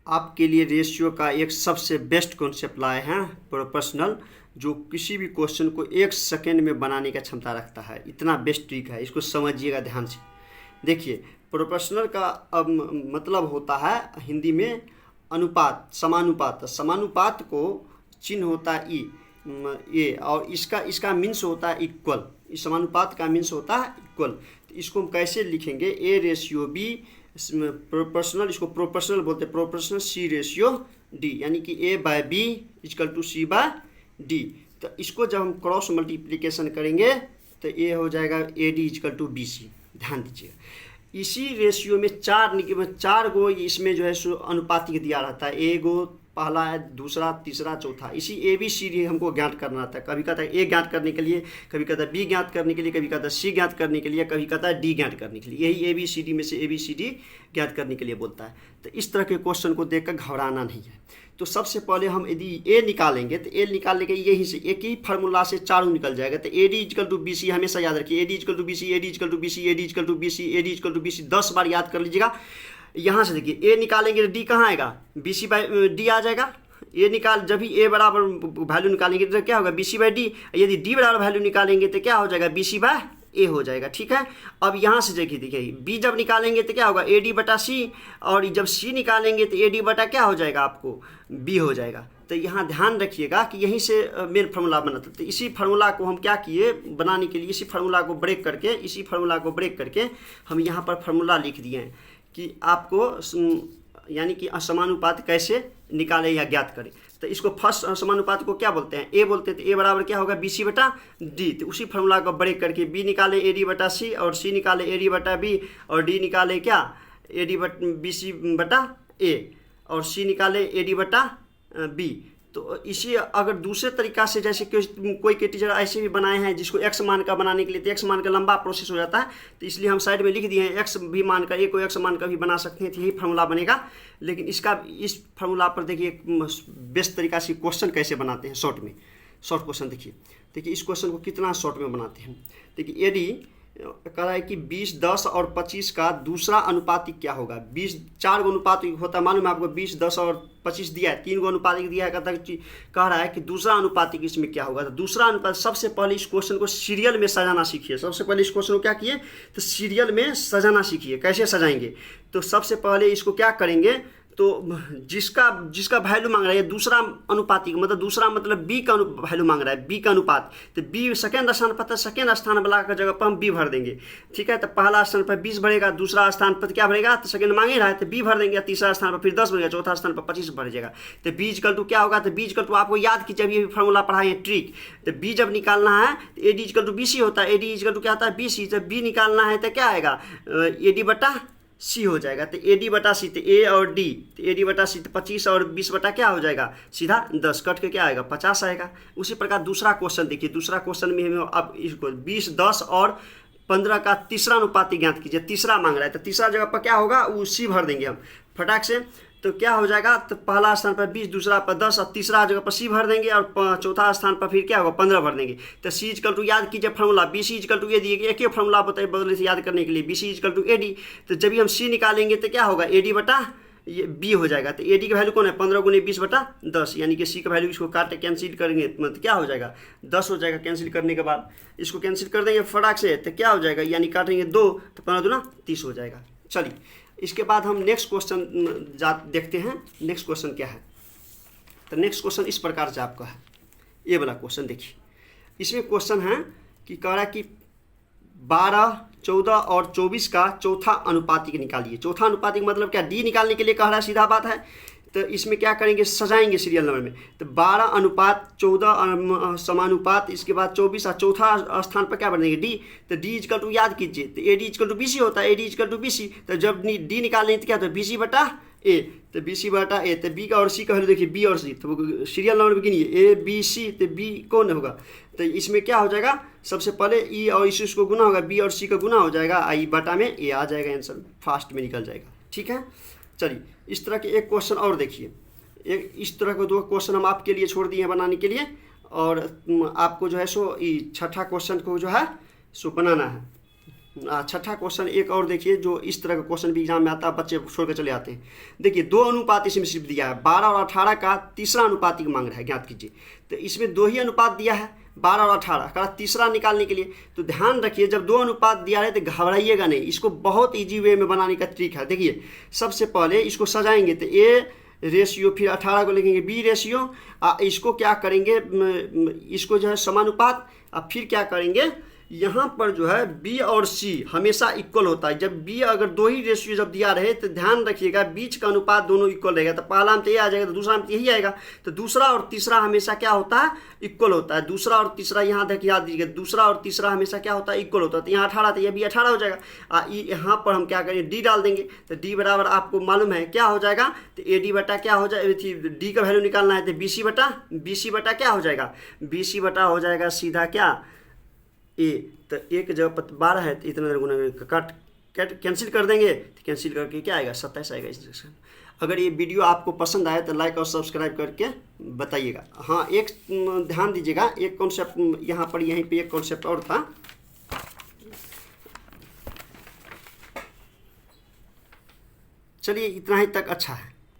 आपके लिए रेशियो का एक सबसे बेस्ट कॉन्सेप्ट लाए हैं, प्रोपोर्शनल, जो किसी भी क्वेश्चन को 1 सेकेंड में बनाने की क्षमता रखता है। इतना बेस्ट ट्रिक है, इसको समझिएगा ध्यान से। देखिए, प्रोपोर्शनल का अब मतलब होता है हिंदी में अनुपात, समानुपात। समानुपात को चिन्ह होता है ई, ये, और इसका मीन्स होता है इक्वल। इस समानुपात का मीन्स होता है इक्वल। तो इसको हम कैसे लिखेंगे? ए रेशियो बी प्रोपोर्शनल, इसको प्रोपोर्शनल बोलते हैं, प्रोपोर्शनल सी रेशियो डी, यानी कि A by B equal to C by D. तो इसको जब हम क्रॉस मल्टीप्लिकेशन करेंगे तो ये हो जाएगा A D equal to B C. ध्यान दीजिएगा, इसी रेशियो में चार गो इसमें जो है सो अनुपातिक दिया रहता है। ए गो पहला है, दूसरा, तीसरा, चौथा। इसी ए बी सी डी हमको ज्ञात करना था। कभी कहता है ए ज्ञात करने के लिए, कभी कहता है बी ज्ञात करने के लिए, कभी कहता है सी ज्ञात करने के लिए, कभी कहता है डी ज्ञात करने के लिए। यही ए बी सी डी में से ए बी सी डी ज्ञात करने के लिए बोलता है। तो इस तरह के क्वेश्चन को देखकर घबराना नहीं है। तो सबसे पहले हम यदि ए निकालेंगे तो ए निकालने के यहीं से एक ही फार्मूला से चारों निकल जाएगा। तो A D equal to B C हमेशा याद रखिए, A D equal to B C, A D equal to B C, A D equal to B C, A D equal to B C 10 बार याद कर लीजिएगा। यहाँ से देखिए, ए निकालेंगे तो डी कहाँ आएगा? बी सी बाई डी आ जाएगा। ए निकाल, जब भी ए बराबर वैल्यू निकालेंगे तो क्या होगा? B C by D. यदि डी बराबर वैल्यू निकालेंगे तो क्या हो जाएगा? बी सी बाय ए हो जाएगा। ठीक है, अब यहाँ से देखिए बी जब निकालेंगे तो क्या होगा? ए डी बटा सी, और जब सी निकालेंगे तो ए डी बटा क्या हो जाएगा? आपको बी हो जाएगा। तो यहाँ ध्यान रखिएगा कि यहीं से मेन फार्मूला बना था। तो इसी फार्मूला को हम क्या किए बनाने के लिए, इसी फार्मूला को ब्रेक करके हम यहाँ पर फार्मूला लिख दिए हैं कि आपको यानी कि असमानुपात कैसे निकाले या ज्ञात करें। तो इसको फर्स्ट समानुपात को क्या बोलते हैं? ए बोलते हैं। तो ए बराबर क्या होगा? बी सी बटा डी। तो उसी फार्मूला को ब्रेक करके बी निकाले ए डी बटा सी, और सी निकाले ए डी बटा बी, और डी निकाले क्या? ए डी बी सी बटा ए, और सी निकाले ए डी बटा बी। तो इसी अगर दूसरे तरीका से, जैसे कोई के टीचर ऐसे भी बनाए हैं जिसको एक्स मान का बनाने के लिए, तो एक्स मान का लंबा प्रोसेस हो जाता है, तो इसलिए हम साइड में लिख दिए हैं एक्स भी मान का, ए को एक्स मान का भी बना सकते हैं। तो यही फार्मूला बनेगा। लेकिन इस फार्मूला पर देखिए बेस्ट तरीका से क्वेश्चन कैसे बनाते हैं शॉर्ट क्वेश्चन। देखिए इस क्वेश्चन को कितना शॉर्ट में बनाते हैं। देखिए यदि कह रहा है कि 20, 10 और 25 का दूसरा अनुपातिक क्या होगा? 20 4 गो अनुपातिक होता है, मालूम है आपको। 20, 10 और 25 दिया है, 3 गो अनुपातिक दिया है। कह रहा है कि दूसरा अनुपातिक इसमें क्या होगा? तो दूसरा अनुपातिक, सबसे पहले इस क्वेश्चन को सीरियल में सजाना सीखिए। सबसे पहले इस क्वेश्चन को क्या किए? तो सीरियल में सजाना सीखिए। कैसे सजाएंगे? तो सबसे पहले इसको क्या करेंगे, तो जिसका वैल्यू मांग रहा है दूसरा अनुपातिक, मतलब दूसरा मतलब बी का वैल्यू मांग रहा है, बी का अनुपात। तो बी सेकेंड स्थान पर था, सेकेंड स्थान वाला का जगह पर हम बी भर देंगे। ठीक है, तो पहला स्थान पर 20 भरेगा, दूसरा स्थान पर क्या भरेगा? तो सेकेंड मांग ही रहा है तो बी भर देंगे, तीसरा स्थान पर फिर 10 भरेगा, चौथा स्थान पर 25 भर जाएगा। तो बी इक्वल टू क्या होगा? तो बी इक्वल टू आपको याद कीजिए, अभी फार्मूला पढ़ाए हैं ट्रिक। तो बी जब निकालना है तो A D equal to B C होता है। ए डी इक्वल टू क्या होता है? B C. जब बी निकालना है तो क्या आएगा? ए डी बटा सी हो जाएगा। तो ए डी बटा सी, तो ए और डी, तो ए डी बटा सी, तो 25 और 20 बटा क्या हो जाएगा? सीधा 10 कट के क्या आएगा? 50 आएगा। उसी प्रकार दूसरा क्वेश्चन देखिए। दूसरा क्वेश्चन में हमें अब इसको 20, 10 और 15 का तीसरा अनुपातिक ज्ञात कीजिए। तीसरा मांग रहा है, तो तीसरा जगह पर क्या होगा? वो सी भर देंगे हम फटाक से। तो क्या हो जाएगा? तो पहला स्थान पर 20, दूसरा पर 10, और तीसरा जगह पर सी भर देंगे, और चौथा स्थान पर फिर क्या होगा? 15 भर देंगे। तो सी इक्वल टू याद कीजिए formula, B C equal to A D. एक ही फार्मूला बताइए बदले से याद करने के लिए, B C equal to A D. तो जब भी हम सी निकालेंगे तो क्या होगा? ए डी बटा ये बी हो जाएगा। तो ए डी का वैल्यू कौन है? 15 गुने 20 बटा 10, यानी कि सी का वैल्यू इसको काट कैंसिल करेंगे तो क्या हो जाएगा? 10 हो जाएगा। कैंसिल करने के बाद इसको कैंसिल कर देंगे फटाक से, तो क्या हो जाएगा? यानी काटेंगे 2, तो 15 दूना 30 हो जाएगा। चलिए, इसके बाद हम नेक्स्ट क्वेश्चन देखते हैं। नेक्स्ट क्वेश्चन क्या है? तो नेक्स्ट क्वेश्चन इस प्रकार से आपका है। ये वाला क्वेश्चन देखिए, इसमें क्वेश्चन है कि कह रहा है कि 12, 14 और 24 का चौथा अनुपातिक निकालिए। चौथा अनुपातिक मतलब क्या? डी निकालने के लिए कह रहा है, सीधा बात है। तो इसमें क्या करेंगे? सजाएंगे सीरियल नंबर में। तो 12 अनुपात 14 समानुपात, इसके बाद 24 और चौथा स्थान पर क्या बनेंगे? डी। तो डी इक्वल टू याद कीजिए, तो A D equal to B C होता है। A D equal to B C. तो जब डी निकालेंगे तो क्या होता है? बी सी बटा ए। तो बी सी बटा ए, तो बी का और सी का वैल्यू देखिए, बी और सी। तो सीरियल नंबर गिनिए, ए बी सी, तो बी कौन होगा? तो इसमें क्या हो जाएगा? सबसे पहले ई और इसी को गुना होगा, बी और सी का गुना हो जाएगा, आई बटा में ए आ जाएगा, आंसर फास्ट में निकल जाएगा। ठीक है, चलिए इस तरह के एक क्वेश्चन और देखिए। एक इस तरह के 2 क्वेश्चन हम आपके लिए छोड़ दिए हैं बनाने के लिए, और आपको जो है सो छठा क्वेश्चन को जो है सो बनाना है। छठा क्वेश्चन एक और देखिए, जो इस तरह का क्वेश्चन भी एग्जाम में आता है, बच्चे छोड़ कर चले आते हैं। देखिए 2 अनुपात इसमें सिर्फ दिया है, 12 और 18 का तीसरा अनुपात ही मांग रहा है, ज्ञात कीजिए। तो इसमें 2 ही अनुपात दिया है, 12 और 18 का तीसरा निकालने के लिए। तो ध्यान रखिए, जब 2 अनुपात दिया है तो घबराइएगा नहीं, इसको बहुत ईजी वे में बनाने का ट्रिक है। देखिए सबसे पहले इसको सजाएंगे, तो ए रेशियो, फिर 18 को लिखेंगे बी रेशियो, इसको क्या करेंगे, इसको जो है समानुपात, और फिर क्या करेंगे, यहाँ पर जो है बी और सी हमेशा इक्वल होता है। जब बी अगर 2 ही रेशियो जब दिया रहे तो ध्यान रखिएगा बीच का अनुपात दोनों इक्वल रहेगा। तो पहला में तो ये आ जाएगा, तो दूसरा में तो यही आएगा। तो दूसरा और तीसरा हमेशा क्या होता है, इक्वल होता है। दूसरा और तीसरा यहाँ देखिए, याद दीजिएगा, दूसरा और तीसरा हमेशा क्या होता है, इक्वल होता है। तो यहाँ 18 तो ये भी 18 हो जाएगा। यहाँ पर हम क्या करेंगे, डी डाल देंगे। तो डी बराबर आपको मालूम है क्या हो जाएगा, तो ए डी बटा क्या हो जाएगा, डी का वैल्यू निकालना है, तो बी सी बटा क्या हो जाएगा, बी सी बटा हो जाएगा सीधा क्या, ए। तो एक जगह 12 है, तो इतना गुना कट कैंसिल कर देंगे, तो कैंसिल करके क्या आएगा, 27 आएगा इस। अगर ये वीडियो आपको पसंद आए तो लाइक और सब्सक्राइब करके बताइएगा। हाँ, एक ध्यान दीजिएगा, एक कॉन्सेप्ट यहाँ पर, यहीं पे एक कॉन्सेप्ट और था। चलिए इतना ही तक अच्छा है।